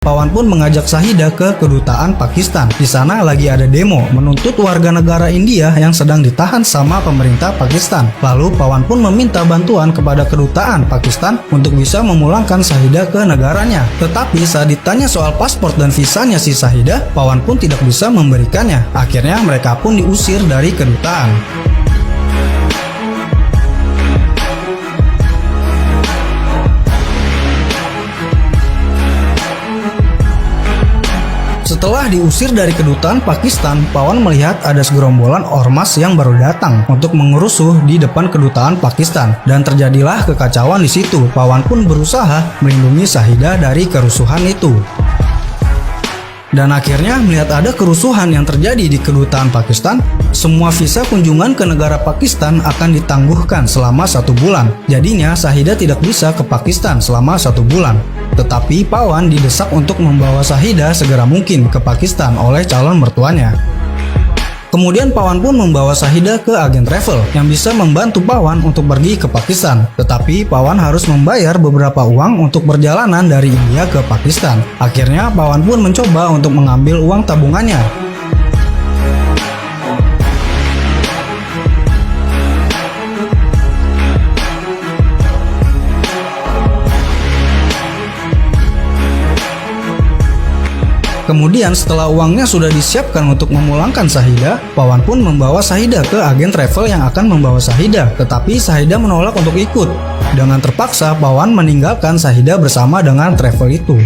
Pawan pun mengajak Shahida ke kedutaan Pakistan. Di sana lagi ada demo menuntut warga negara India yang sedang ditahan sama pemerintah Pakistan. Lalu Pawan pun meminta bantuan kepada kedutaan Pakistan untuk bisa memulangkan Shahida ke negaranya. Tetapi saat ditanya soal paspor dan visanya si Shahida, Pawan pun tidak bisa memberikannya. Akhirnya mereka pun diusir dari kedutaan. Setelah diusir dari kedutaan Pakistan, Pawan melihat ada segerombolan ormas yang baru datang untuk mengerusuh di depan kedutaan Pakistan, dan terjadilah kekacauan di situ. Pawan pun berusaha melindungi Shahida dari kerusuhan itu. Dan akhirnya melihat ada kerusuhan yang terjadi di kedutaan Pakistan, semua visa kunjungan ke negara Pakistan akan ditangguhkan selama 1 bulan. Jadinya Shahida tidak bisa ke Pakistan selama 1 bulan. Tetapi Pawan didesak untuk membawa Shahida segera mungkin ke Pakistan oleh calon mertuanya. Kemudian Pawan pun membawa Shahida ke agen travel yang bisa membantu Pawan untuk pergi ke Pakistan. Tetapi Pawan harus membayar beberapa uang untuk perjalanan dari India ke Pakistan. Akhirnya Pawan pun mencoba untuk mengambil uang tabungannya. Kemudian setelah uangnya sudah disiapkan untuk memulangkan Shahida, Pawan pun membawa Shahida ke agen travel yang akan membawa Shahida. Tetapi Shahida menolak untuk ikut. Dengan terpaksa Pawan meninggalkan Shahida bersama dengan travel itu.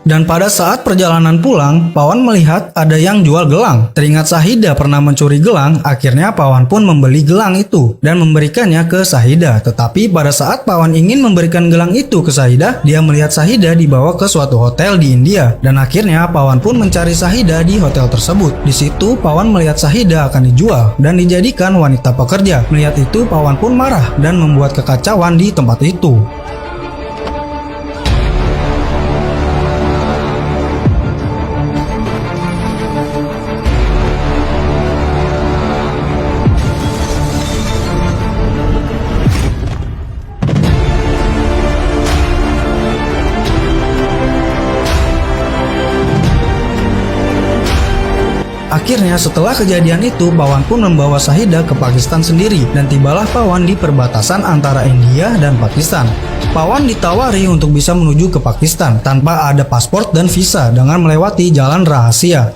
Dan pada saat perjalanan pulang, Pawan melihat ada yang jual gelang. Teringat Shahida pernah mencuri gelang, akhirnya Pawan pun membeli gelang itu dan memberikannya ke Shahida. Tetapi pada saat Pawan ingin memberikan gelang itu ke Shahida, dia melihat Shahida dibawa ke suatu hotel di India. Dan akhirnya Pawan pun mencari Shahida di hotel tersebut. Di situ Pawan melihat Shahida akan dijual dan dijadikan wanita pekerja. Melihat itu Pawan pun marah dan membuat kekacauan di tempat itu. Akhirnya setelah kejadian itu, Pawan pun membawa Shahida ke Pakistan sendiri dan tibalah Pawan di perbatasan antara India dan Pakistan. Pawan ditawari untuk bisa menuju ke Pakistan tanpa ada paspor dan visa dengan melewati jalan rahasia.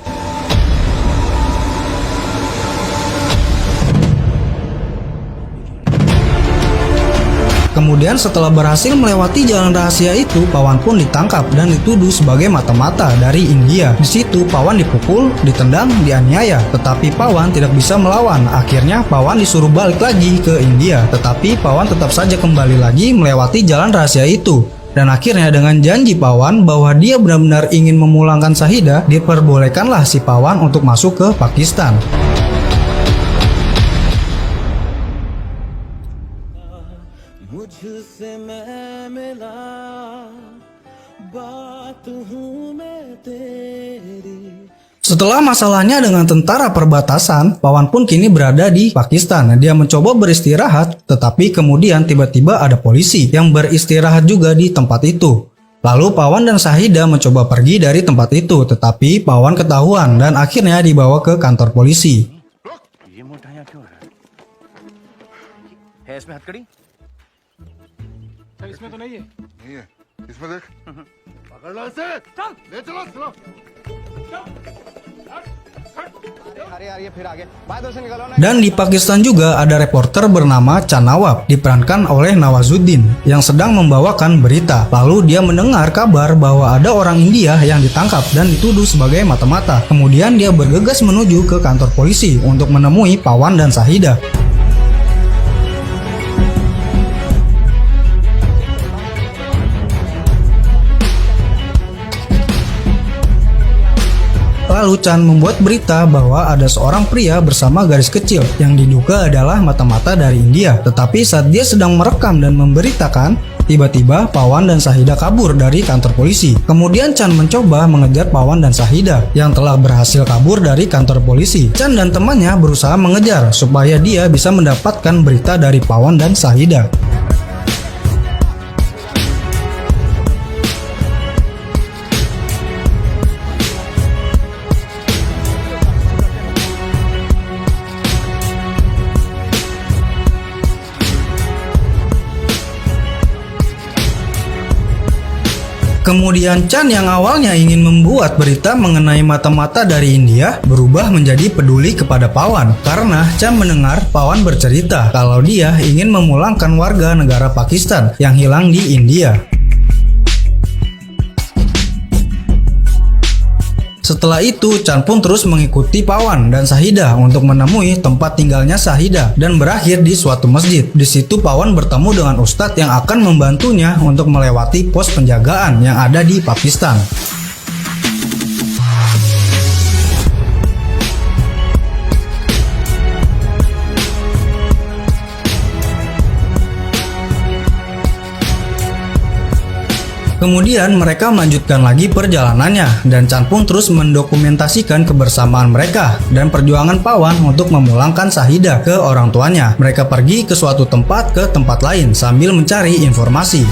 Kemudian setelah berhasil melewati jalan rahasia itu, Pawan pun ditangkap dan dituduh sebagai mata-mata dari India. Di situ Pawan dipukul, ditendang, dianiaya, tetapi Pawan tidak bisa melawan. Akhirnya Pawan disuruh balik lagi ke India, tetapi Pawan tetap saja kembali lagi melewati jalan rahasia itu. Dan akhirnya dengan janji Pawan bahwa dia benar-benar ingin memulangkan Shahida, diperbolehkanlah si Pawan untuk masuk ke Pakistan. Setelah masalahnya dengan tentara perbatasan, Pawan pun kini berada di Pakistan. Dia mencoba beristirahat, tetapi kemudian tiba-tiba ada polisi yang beristirahat juga di tempat itu. Lalu Pawan dan Shahida mencoba pergi dari tempat itu, tetapi Pawan ketahuan dan akhirnya dibawa ke kantor polisi. Dan di Pakistan juga ada reporter bernama Chan Nawab, diperankan oleh Nawazuddin, yang sedang membawakan berita. Lalu dia mendengar kabar bahwa ada orang India yang ditangkap dan dituduh sebagai mata-mata. Kemudian dia bergegas menuju ke kantor polisi untuk menemui Pawan dan Shahida. Lalu Chan membuat berita bahwa ada seorang pria bersama gadis kecil yang diduga adalah mata-mata dari India. Tetapi saat dia sedang merekam dan memberitakan, tiba-tiba Pawan dan Shahida kabur dari kantor polisi. Kemudian Chan mencoba mengejar Pawan dan Shahida yang telah berhasil kabur dari kantor polisi. Chan dan temannya berusaha mengejar supaya dia bisa mendapatkan berita dari Pawan dan Shahida. Kemudian Chan yang awalnya ingin membuat berita mengenai mata-mata dari India berubah menjadi peduli kepada Pawan karena Chan mendengar Pawan bercerita kalau dia ingin memulangkan warga negara Pakistan yang hilang di India. Setelah itu, Chan pun terus mengikuti Pawan dan Shahida untuk menemui tempat tinggalnya Shahida dan berakhir di suatu masjid. Di situ Pawan bertemu dengan ustadz yang akan membantunya untuk melewati pos penjagaan yang ada di Pakistan. Kemudian mereka melanjutkan lagi perjalanannya dan Chan pun terus mendokumentasikan kebersamaan mereka dan perjuangan Pawan untuk memulangkan Shahida ke orang tuanya. Mereka pergi ke suatu tempat ke tempat lain sambil mencari informasi.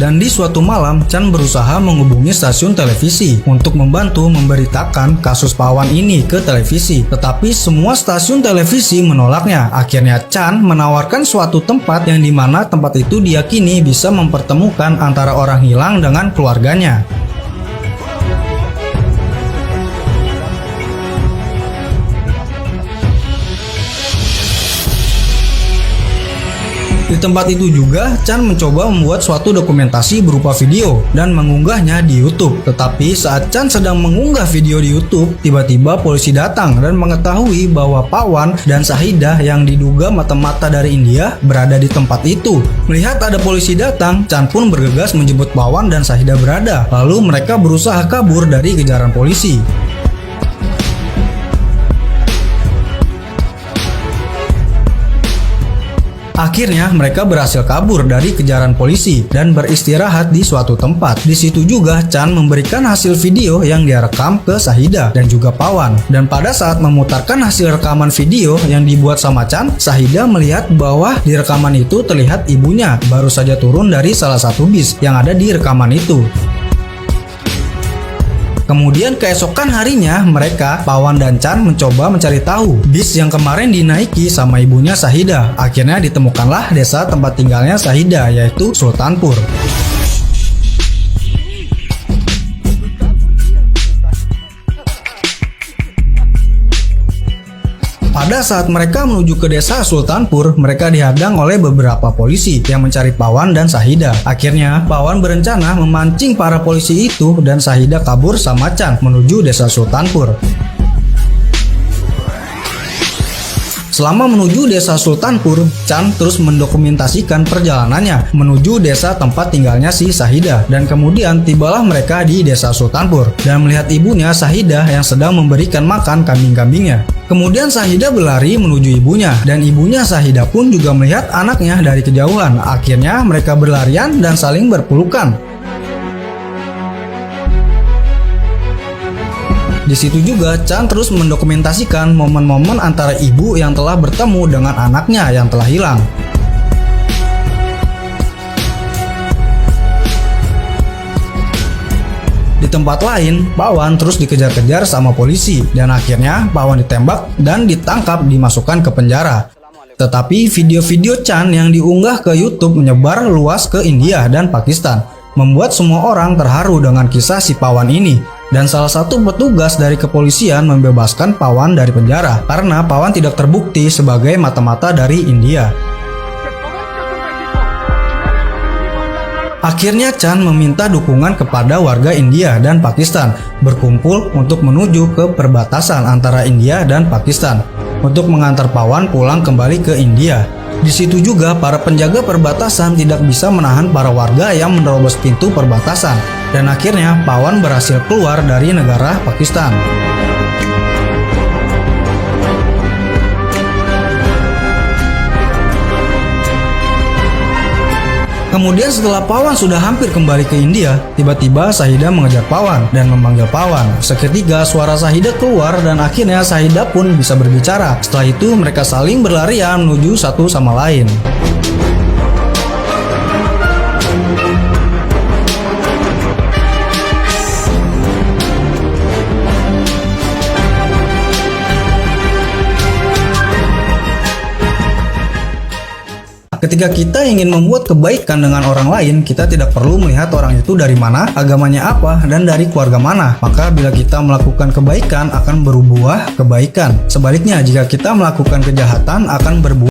Dan di suatu malam, Chan berusaha menghubungi stasiun televisi untuk membantu memberitakan kasus Pawan ini ke televisi. Tetapi semua stasiun televisi menolaknya. Akhirnya Chan menawarkan suatu tempat yang dimana tempat itu diyakini bisa mempertemukan antara orang hilang dengan keluarganya. Di tempat itu juga, Chan mencoba membuat suatu dokumentasi berupa video dan mengunggahnya di YouTube. Tetapi saat Chan sedang mengunggah video di YouTube, tiba-tiba polisi datang dan mengetahui bahwa Pawan dan Shahida yang diduga mata-mata dari India berada di tempat itu. Melihat ada polisi datang, Chan pun bergegas menjemput Pawan dan Shahida berada. Lalu mereka berusaha kabur dari kejaran polisi. Akhirnya mereka berhasil kabur dari kejaran polisi dan beristirahat di suatu tempat. Di situ juga Chan memberikan hasil video yang dia rekam ke Shahida dan juga Pawan. Dan pada saat memutarkan hasil rekaman video yang dibuat sama Chan, Shahida melihat bahwa di rekaman itu terlihat ibunya baru saja turun dari salah satu bis yang ada di rekaman itu. Kemudian keesokan harinya mereka, Pawan dan Chan mencoba mencari tahu bis yang kemarin dinaiki sama ibunya Shahida. Akhirnya ditemukanlah desa tempat tinggalnya Shahida, yaitu Sultanpur. Pada saat mereka menuju ke desa Sultanpur, mereka dihadang oleh beberapa polisi yang mencari Pawan dan Shahida. Akhirnya, Pawan berencana memancing para polisi itu dan Shahida kabur sama Chan menuju desa Sultanpur. Selama menuju desa Sultanpur, Chan terus mendokumentasikan perjalanannya menuju desa tempat tinggalnya si Shahida. Dan kemudian tibalah mereka di desa Sultanpur dan melihat ibunya Shahida yang sedang memberikan makan kambing-kambingnya. Kemudian Shahida berlari menuju ibunya dan ibunya Shahida pun juga melihat anaknya dari kejauhan. Akhirnya mereka berlarian dan saling berpelukan. Di situ juga Chan terus mendokumentasikan momen-momen antara ibu yang telah bertemu dengan anaknya yang telah hilang. Di tempat lain, Pawan terus dikejar-kejar sama polisi dan akhirnya Pawan ditembak dan ditangkap dimasukkan ke penjara. Tetapi video-video Chan yang diunggah ke YouTube menyebar luas ke India dan Pakistan, membuat semua orang terharu dengan kisah si Pawan ini. Dan salah satu petugas dari kepolisian membebaskan Pawan dari penjara karena Pawan tidak terbukti sebagai mata-mata dari India. Akhirnya Chan meminta dukungan kepada warga India dan Pakistan berkumpul untuk menuju ke perbatasan antara India dan Pakistan. untuk mengantar Pawan pulang kembali ke India. Di situ juga para penjaga perbatasan tidak bisa menahan para warga yang menerobos pintu perbatasan, dan akhirnya Pawan berhasil keluar dari negara Pakistan. Kemudian setelah Pawan sudah hampir kembali ke India, tiba-tiba Sahida mengejar Pawan dan memanggil Pawan. Seketika suara Sahida keluar dan akhirnya Sahida pun bisa berbicara. Setelah itu mereka saling berlarian menuju satu sama lain. Ketika kita ingin membuat kebaikan dengan orang lain, kita tidak perlu melihat orang itu dari mana, agamanya apa, dan dari keluarga mana. Maka bila kita melakukan kebaikan akan berbuah kebaikan. Sebaliknya, jika kita melakukan kejahatan akan berbuah